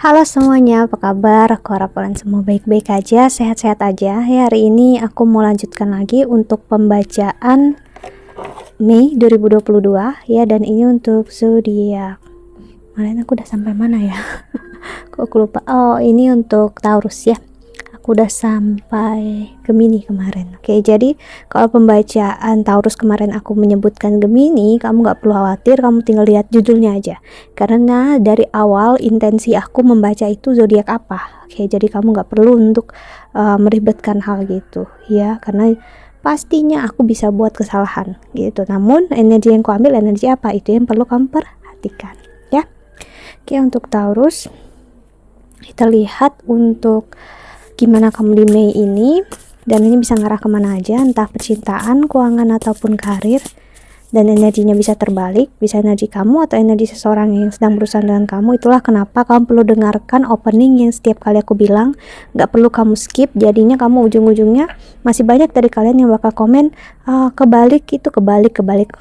Halo semuanya, apa kabar? Aku harap kalian semua baik-baik aja, sehat-sehat aja. Ya, hari ini aku mau lanjutkan lagi untuk pembacaan Mei 2022 ya, dan ini untuk zodiak. Kemarin aku udah sampai mana ya? Kok aku lupa. Oh, ini untuk Taurus ya. Aku udah sampai Gemini kemarin. Oke, jadi kalau pembacaan Taurus kemarin aku menyebutkan Gemini, kamu nggak perlu khawatir, kamu tinggal lihat judulnya aja. Karena dari awal intensi aku membaca itu zodiak apa. Oke, jadi kamu nggak perlu untuk meribetkan hal gitu ya, karena pastinya aku bisa buat kesalahan gitu. Namun energi yang kuambil energi apa, itu yang perlu kamu perhatikan ya. Oke, untuk Taurus kita lihat untuk gimana kamu di Mei ini, dan ini bisa ngarah kemana aja, entah percintaan, keuangan, ataupun karir. Dan energinya bisa terbalik, bisa energi kamu atau energi seseorang yang sedang berusaha dengan kamu. Itulah kenapa kamu perlu dengarkan opening yang setiap kali aku bilang, gak perlu kamu skip. Jadinya kamu ujung-ujungnya masih banyak dari kalian yang bakal komen kebalik itu, kebalik.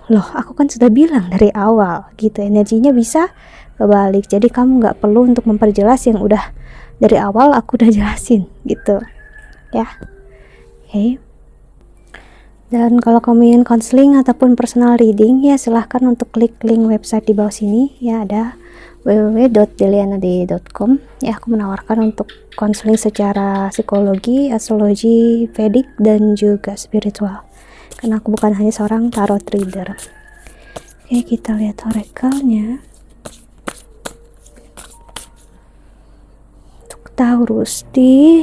Loh, aku kan sudah bilang dari awal gitu, energinya bisa kebalik. Jadi kamu gak perlu untuk memperjelas yang udah dari awal aku udah jelasin gitu ya. Oke. Dan kalau kamu ingin konseling ataupun personal reading ya, silahkan untuk klik link website di bawah sini ya, ada www.delianade.com ya. Aku menawarkan untuk konseling secara psikologi, astrologi, Vedic, dan juga spiritual, karena aku bukan hanya seorang tarot reader. Oke, kita lihat oracle-nya. Taurus di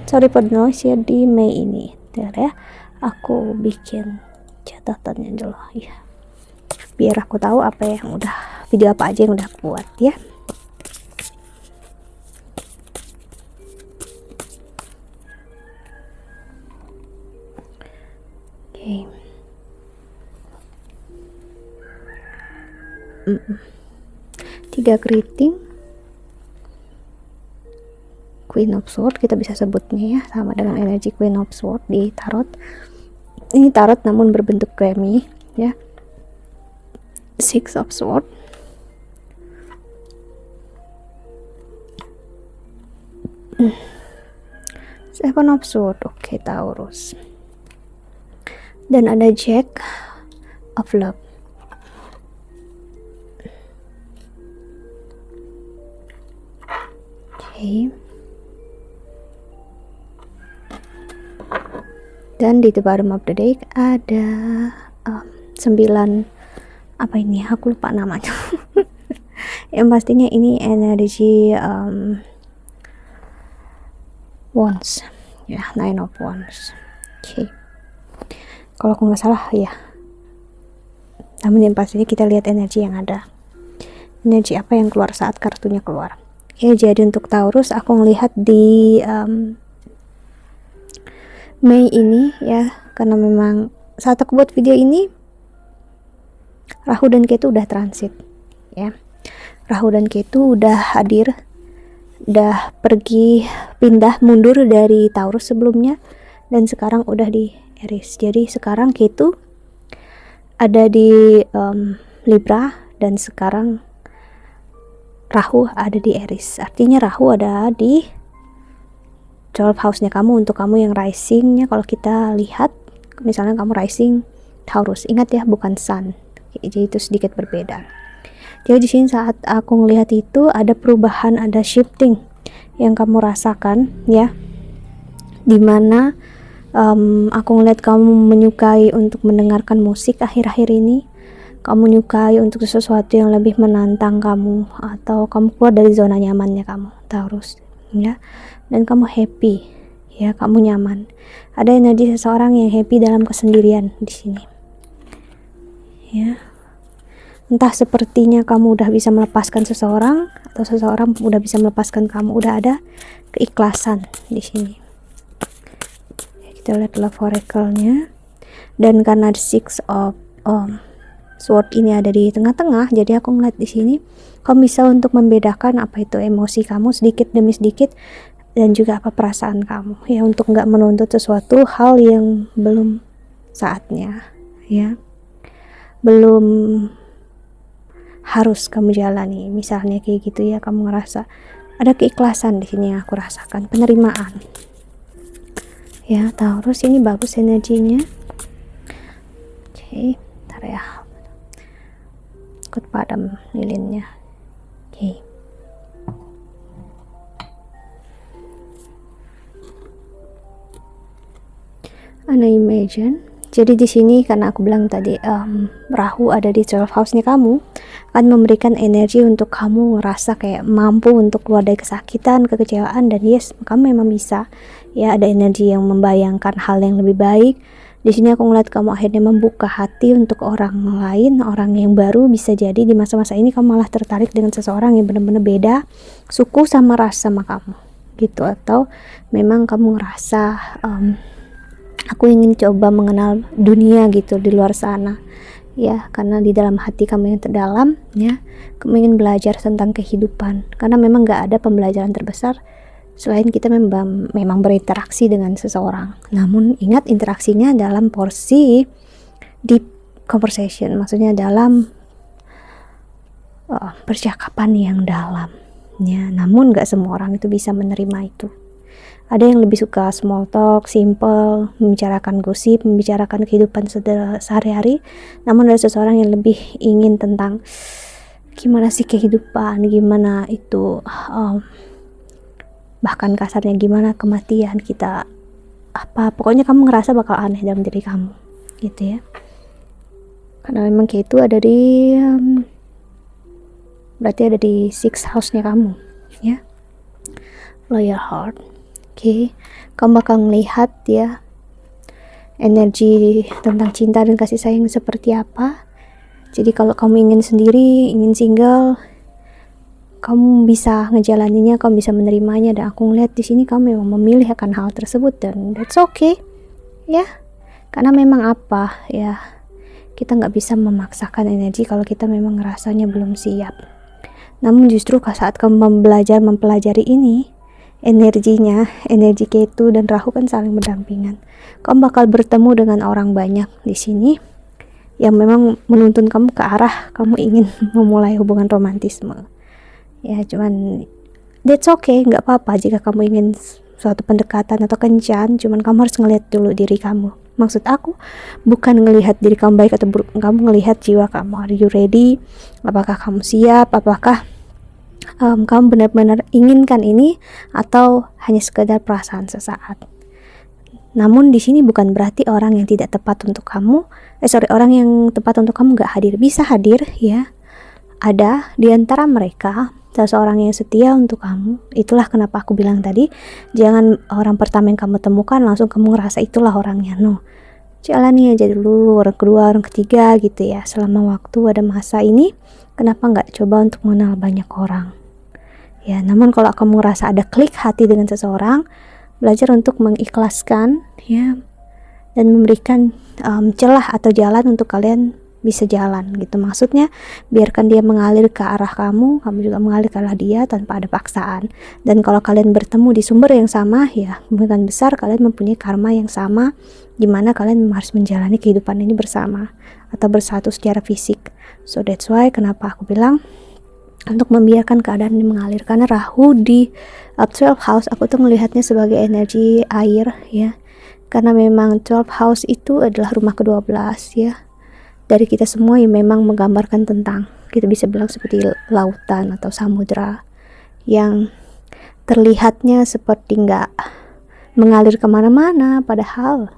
sorry for noise ya, di Mei ini. Bentar ya, aku bikin catatannya dulu ya, biar aku tahu apa yang udah, video apa aja yang udah aku buat ya. Oke. Tiga keriting, Queen of Swords kita bisa sebutnya ya, sama dengan energi Queen of Swords di tarot. Ini tarot namun berbentuk Grammy ya. Six of Swords, Seven of Swords. Oke, Taurus. Dan ada Jack of Love. Oke. Dan di the bottom of the deck ada 9, apa ini, aku lupa namanya. Yang pastinya ini energi Wands ya, Nine of Wands. Oke. Kalau aku nggak salah ya. Namun yang pastinya kita lihat energi yang ada. Energi apa yang keluar saat kartunya keluar. Oke, jadi untuk Taurus aku ngelihat di Mei ini ya, karena memang saat aku buat video ini Rahu dan Ketu udah transit ya. Rahu dan Ketu udah hadir, udah pergi, pindah mundur dari Taurus sebelumnya, dan sekarang udah di Aries. Jadi sekarang Ketu ada di Libra, dan sekarang Rahu ada di Aries. Artinya Rahu ada di 12 house-nya kamu. Untuk kamu yang rising-nya, kalau kita lihat misalnya kamu rising Taurus, ingat ya, bukan sun. Jadi itu sedikit berbeda. Jadi di sini saat aku ngelihat itu ada perubahan, ada shifting yang kamu rasakan ya, dimana aku ngelihat kamu menyukai untuk mendengarkan musik akhir-akhir ini. Kamu menyukai untuk sesuatu yang lebih menantang kamu, atau kamu keluar dari zona nyamannya kamu, Taurus ya. Dan kamu happy ya, kamu nyaman. Ada energi seseorang yang happy dalam kesendirian di sini ya. Entah sepertinya kamu udah bisa melepaskan seseorang, atau seseorang udah bisa melepaskan kamu. Udah ada keikhlasan di sini ya. Kita lihat love oracle-nya, dan karena Six of Sword ini ada di tengah-tengah, jadi aku ngeliat di sini kamu bisa untuk membedakan apa itu emosi kamu sedikit demi sedikit, dan juga apa perasaan kamu ya, untuk nggak menuntut sesuatu hal yang belum saatnya ya, belum harus kamu jalani, misalnya kayak gitu ya. Kamu ngerasa Ada keikhlasan di sini yang aku rasakan, penerimaan. Ya, Taurus ini bagus energinya. Oke, ntar ya. Ikut padam lilinnya. Oke. Ana imagine. Jadi di sini karena aku bilang tadi Rahu ada di 12 house-nya kamu, akan memberikan energi untuk kamu ngerasa kayak mampu untuk keluar dari kesakitan, kekecewaan, dan yes, kamu memang bisa. Ya, ada energi yang membayangkan hal yang lebih baik. Di sini aku ngeliat kamu akhirnya membuka hati untuk orang lain, orang yang baru. Bisa jadi di masa-masa ini kamu malah tertarik dengan seseorang yang benar-benar beda suku sama ras sama kamu, gitu. Atau memang kamu ngerasa aku ingin coba mengenal dunia gitu di luar sana, ya, karena di dalam hati kamu yang terdalam, ya, kamu ingin belajar tentang kehidupan, karena memang gak ada pembelajaran terbesar selain kita memang berinteraksi dengan seseorang. Namun ingat, interaksinya dalam porsi deep conversation, maksudnya dalam percakapan yang dalam, ya. Namun gak semua orang itu bisa menerima itu. Ada yang lebih suka small talk, simple, membicarakan gosip, membicarakan kehidupan sehari-hari. Namun ada seseorang yang lebih ingin tentang gimana sih kehidupan, gimana itu, bahkan kasarnya gimana kematian kita, apa, pokoknya kamu ngerasa bakal aneh dalam diri kamu, gitu ya. Karena memang kayak itu ada di berarti ada di 6 house-nya kamu, ya. Loyal heart. Oke, kamu bakal melihat ya energi tentang cinta dan kasih sayang seperti apa. Jadi kalau kamu ingin sendiri, ingin single, kamu bisa ngejalaninnya, kamu bisa menerimanya. Dan aku ngeliat di sini kamu memang memilih akan hal tersebut, dan that's okay, ya. Karena memang apa ya, kita nggak bisa memaksakan energi kalau kita memang ngerasanya belum siap. Namun justru saat kamu mempelajari ini, energinya, energi Ketu dan Rahu kan saling berdampingan. Kamu bakal bertemu dengan orang banyak di sini yang memang menuntun kamu ke arah kamu ingin memulai hubungan romantisme. Ya, cuman that's okay, nggak apa-apa jika kamu ingin suatu pendekatan atau kencan. Cuman kamu harus ngelihat dulu diri kamu. Maksud aku bukan ngelihat diri kamu baik atau buruk, kamu ngelihat jiwa kamu. Are you ready? Apakah kamu siap? Apakah kamu benar-benar inginkan ini, atau hanya sekedar perasaan sesaat? Namun di sini bukan berarti orang yang tidak tepat untuk kamu, orang yang tepat untuk kamu gak hadir. Bisa hadir, ya. Ada di antara mereka seseorang yang setia untuk kamu. Itulah kenapa aku bilang tadi, jangan orang pertama yang kamu temukan langsung kamu ngerasa itulah orangnya. No, jalani aja dulu, orang kedua, orang ketiga, gitu ya. Selama waktu ada masa ini, kenapa nggak coba untuk mengenal banyak orang, ya. Namun kalau kamu ngerasa ada klik hati dengan seseorang, belajar untuk mengikhlaskan, ya, dan memberikan celah atau jalan untuk kalian bisa jalan, gitu. Maksudnya biarkan dia mengalir ke arah kamu, kamu juga mengalir ke arah dia tanpa ada paksaan. Dan kalau kalian bertemu di sumber yang sama, ya kemungkinan besar kalian mempunyai karma yang sama, dimana kalian harus menjalani kehidupan ini bersama atau bersatu secara fisik. So that's why kenapa aku bilang untuk membiarkan keadaan ini mengalir. Karena Rahu di 12 house aku tuh melihatnya sebagai energi air, ya. Karena memang 12 house itu adalah rumah ke-12, ya, dari kita semua, yang memang menggambarkan tentang, kita bisa bilang seperti lautan atau samudra yang terlihatnya seperti nggak mengalir kemana-mana, padahal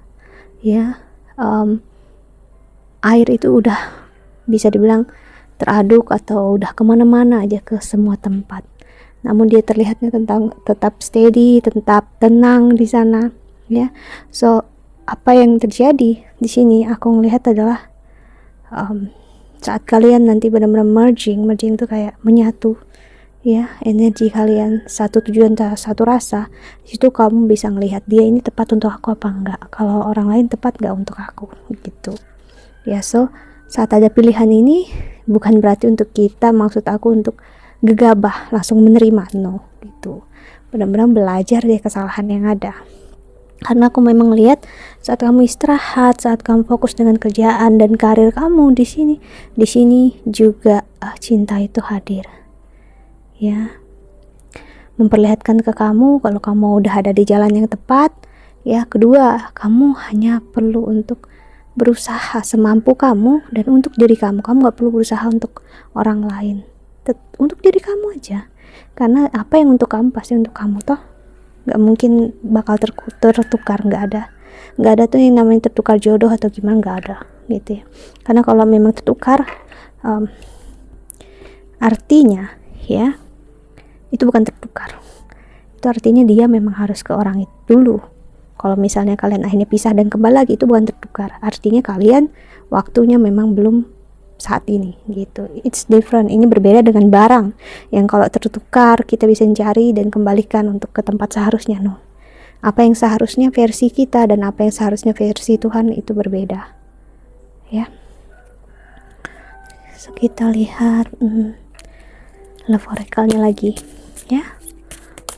ya air itu udah bisa dibilang teraduk atau udah kemana-mana aja ke semua tempat. Namun dia terlihatnya tetap steady, tetap tenang di sana, ya. So apa yang terjadi di sini aku ngelihat adalah saat kalian nanti benar-benar merging itu kayak menyatu, ya, energi kalian satu tujuan, satu rasa. Di situ kamu bisa ngelihat dia ini tepat untuk aku apa enggak, kalau orang lain tepat enggak untuk aku, gitu ya. So saat ada pilihan ini bukan berarti untuk kita, maksud aku untuk gegabah langsung menerima, no, gitu. Benar-benar belajar dari kesalahan yang ada. Karena aku memang lihat saat kamu istirahat, saat kamu fokus dengan kerjaan dan karir kamu di sini juga cinta itu hadir, ya. memperlihatkan ke kamu kalau kamu udah ada di jalan yang tepat. Ya, kedua, kamu hanya perlu untuk berusaha semampu kamu dan untuk diri kamu. Kamu gak perlu berusaha untuk orang lain. Untuk diri kamu aja. Karena apa yang untuk kamu pasti untuk kamu toh. Gak mungkin bakal tertukar, gak ada tuh yang namanya tertukar jodoh atau gimana, gak ada gitu ya. Karena kalau memang tertukar, artinya ya itu bukan tertukar, itu artinya dia memang harus ke orang itu dulu. Kalau misalnya kalian akhirnya pisah dan kembali lagi, itu bukan tertukar, artinya kalian waktunya memang belum saat ini gitu. It's different. Ini berbeda dengan barang yang kalau tertukar kita bisa cari dan kembalikan untuk ke tempat seharusnya. No, apa yang seharusnya versi kita dan apa yang seharusnya versi Tuhan itu berbeda ya. So, kita lihat love oracle-nya lagi ya.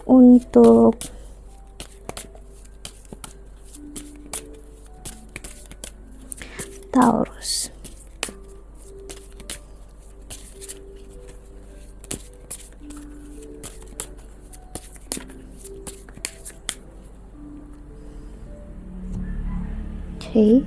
Untuk Taurus, okay.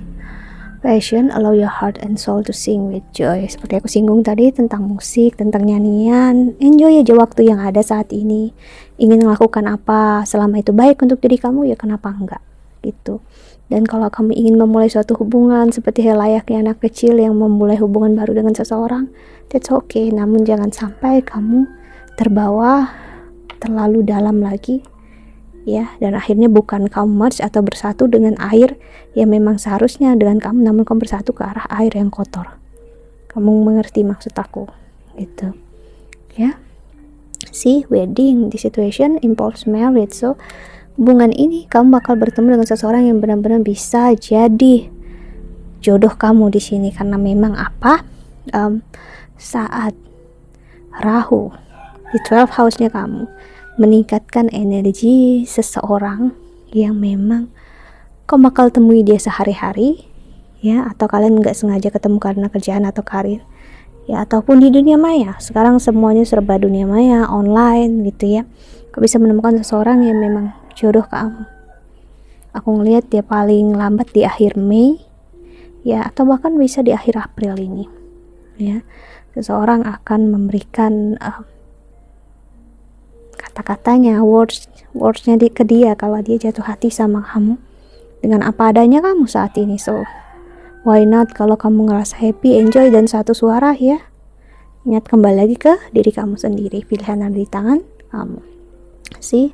Passion, allow your heart and soul to sing with joy. Seperti aku singgung tadi tentang musik, tentang nyanyian. Enjoy aja waktu yang ada saat ini. Ingin melakukan apa selama itu baik untuk diri kamu, ya kenapa enggak gitu. Dan kalau kamu ingin memulai suatu hubungan seperti layaknya anak kecil yang memulai hubungan baru dengan seseorang, that's okay. Namun jangan sampai kamu terbawa terlalu dalam lagi ya, dan akhirnya bukan kamu merge atau bersatu dengan air yang memang seharusnya dengan kamu, namun kamu bersatu ke arah air yang kotor. Kamu mengerti maksud aku gitu ya. See, wedding, the situation involves marriage. So hubungan ini kamu bakal bertemu dengan seseorang yang benar-benar bisa jadi jodoh kamu di sini. Karena memang apa, saat Rahu di 12 house-nya kamu meningkatkan energi seseorang yang memang kau bakal temui dia sehari-hari ya, atau kalian nggak sengaja ketemu karena kerjaan atau karir ya, ataupun di dunia maya. Sekarang semuanya serba dunia maya, online gitu ya. Kau bisa menemukan seseorang yang memang jodoh kamu. Aku ngelihat dia paling lambat di akhir Mei ya, atau bahkan bisa di akhir April ini ya. Seseorang akan memberikan kata-katanya, wordsnya ke dia kalau dia jatuh hati sama kamu dengan apa adanya kamu saat ini. So why not, kalau kamu ngerasa happy, enjoy, dan satu suara ya. Ingat kembali lagi ke diri kamu sendiri, pilihan ada di tangan kamu. See,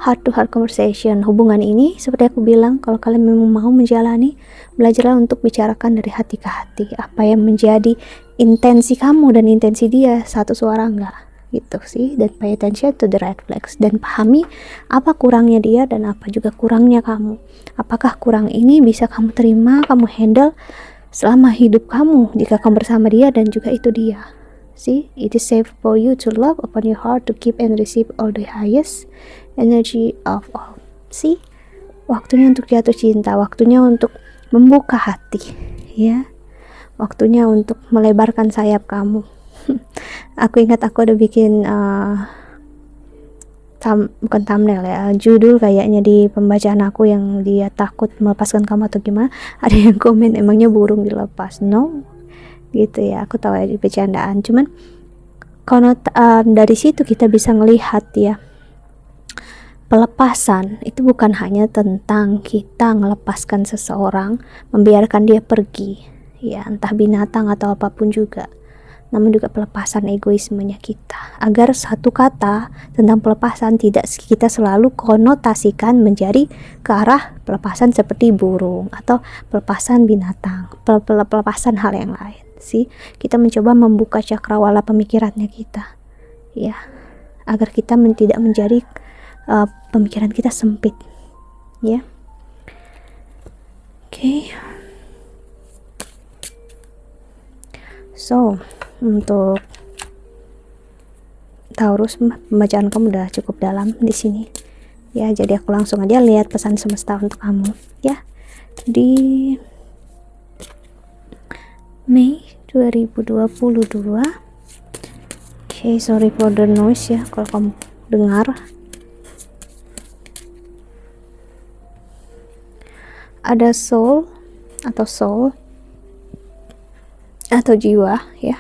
heart to heart conversation, hubungan ini seperti aku bilang, kalau kalian memang mau menjalani, belajarlah untuk bicarakan dari hati ke hati. Apa yang menjadi intensi kamu dan intensi dia satu suara enggak gitu sih. Dan pay attention to the red flags, dan pahami apa kurangnya dia dan apa juga kurangnya kamu. Apakah kurang ini bisa kamu terima, kamu handle selama hidup kamu jika kamu bersama dia, dan juga itu dia. See, it is safe for you to love, open your heart to keep and receive all the highest energy of all. See, waktunya untuk jatuh cinta, waktunya untuk membuka hati ya, waktunya untuk melebarkan sayap kamu. Aku ingat aku ada bikin bukan thumbnail ya, judul kayaknya di pembacaan aku yang dia takut melepaskan kamu atau gimana. Ada yang komen, emangnya burung dilepas? No gitu ya, aku tahu ya di bercandaan, cuman kalau dari situ kita bisa ngelihat ya, pelepasan itu bukan hanya tentang kita melepaskan seseorang, membiarkan dia pergi ya, entah binatang atau apapun juga, namun juga pelepasan egoismenya kita, agar satu kata tentang pelepasan tidak kita selalu konotasikan menjadi ke arah pelepasan seperti burung atau pelepasan binatang, pelepasan hal yang lain sih. Kita mencoba membuka cakrawala pemikirannya kita ya, agar kita tidak menjadi pemikiran kita sempit ya. Oke. So untuk Taurus, pembacaan kamu udah cukup dalam di sini ya, jadi aku langsung aja lihat pesan semesta untuk kamu ya di Mei 2022. Okay, sorry for the noise ya kalau kamu dengar ada soul atau jiwa ya.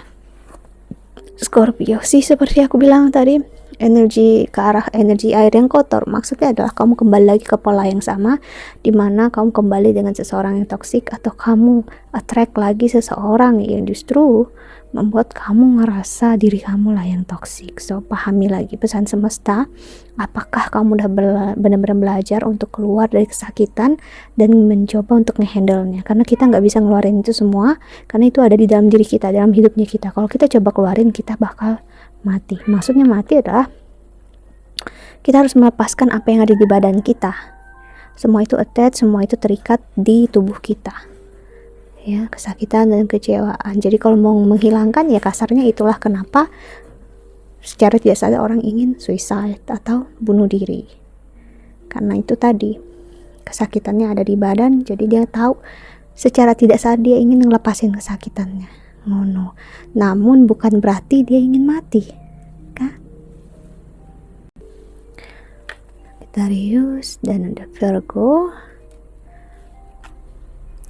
Scorpio sih seperti aku bilang tadi, energi ke arah energi air yang kotor. Maksudnya adalah kamu kembali lagi ke pola yang sama, dimana kamu kembali dengan seseorang yang toksik, atau kamu attract lagi seseorang yang justru membuat kamu ngerasa diri kamu lah yang toksik. So pahami lagi pesan semesta, apakah kamu udah benar-benar belajar untuk keluar dari kesakitan dan mencoba untuk ngehandle-nya. Karena kita nggak bisa ngeluarin itu semua, karena itu ada di dalam diri kita, dalam hidupnya kita. Kalau kita coba keluarin, kita bakal mati. Maksudnya mati adalah kita harus melepaskan apa yang ada di badan kita. Semua itu attach, semua itu terikat di tubuh kita ya, kesakitan dan kecewaan. Jadi kalau mau menghilangkan, ya kasarnya itulah kenapa secara tidak sadar orang ingin suicide atau bunuh diri, karena itu tadi kesakitannya ada di badan. Jadi dia tahu secara tidak sadar dia ingin ngelepasin kesakitannya, no. Namun bukan berarti dia ingin mati kan. Sagittarius dan ada Virgo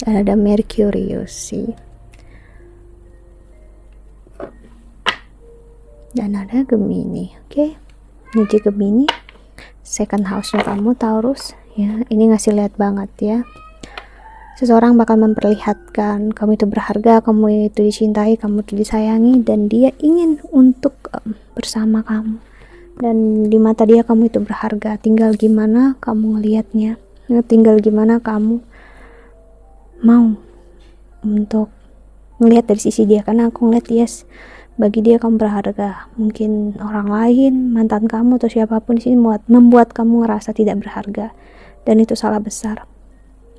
dan ada Mercurius sih, dan ada Gemini. Oke, energi Gemini, second house-nya kamu Taurus ya. Ini ngasih lihat banget ya, seseorang bakal memperlihatkan kamu itu berharga, kamu itu dicintai, kamu itu disayangi, dan dia ingin untuk bersama kamu, dan di mata dia kamu itu berharga. Tinggal gimana kamu ngelihatnya, tinggal gimana kamu mau untuk ngelihat dari sisi dia. Karena aku ngeliat, yes, bagi dia kamu berharga. Mungkin orang lain, mantan kamu atau siapapun di sini membuat kamu ngerasa tidak berharga, dan itu salah besar.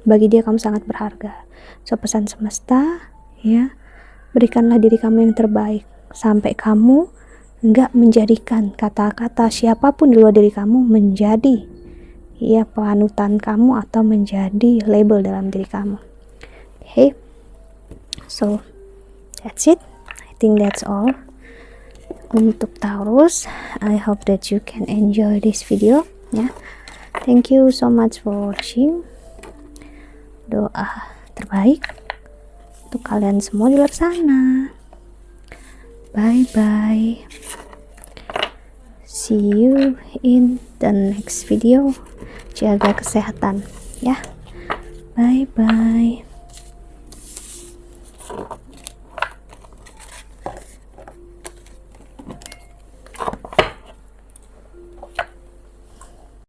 Bagi dia kamu sangat berharga. So pesan semesta ya, berikanlah diri kamu yang terbaik sampai kamu nggak menjadikan kata-kata siapapun di luar diri kamu menjadi ya panutan kamu atau menjadi label dalam diri kamu. Okay, so that's it. I think that's all untuk Taurus. I hope that you can enjoy this video ya. Thank you so much for watching. Doa terbaik untuk kalian semua di luar sana. Bye bye. See you in the next video. Jaga kesehatan ya. Bye bye.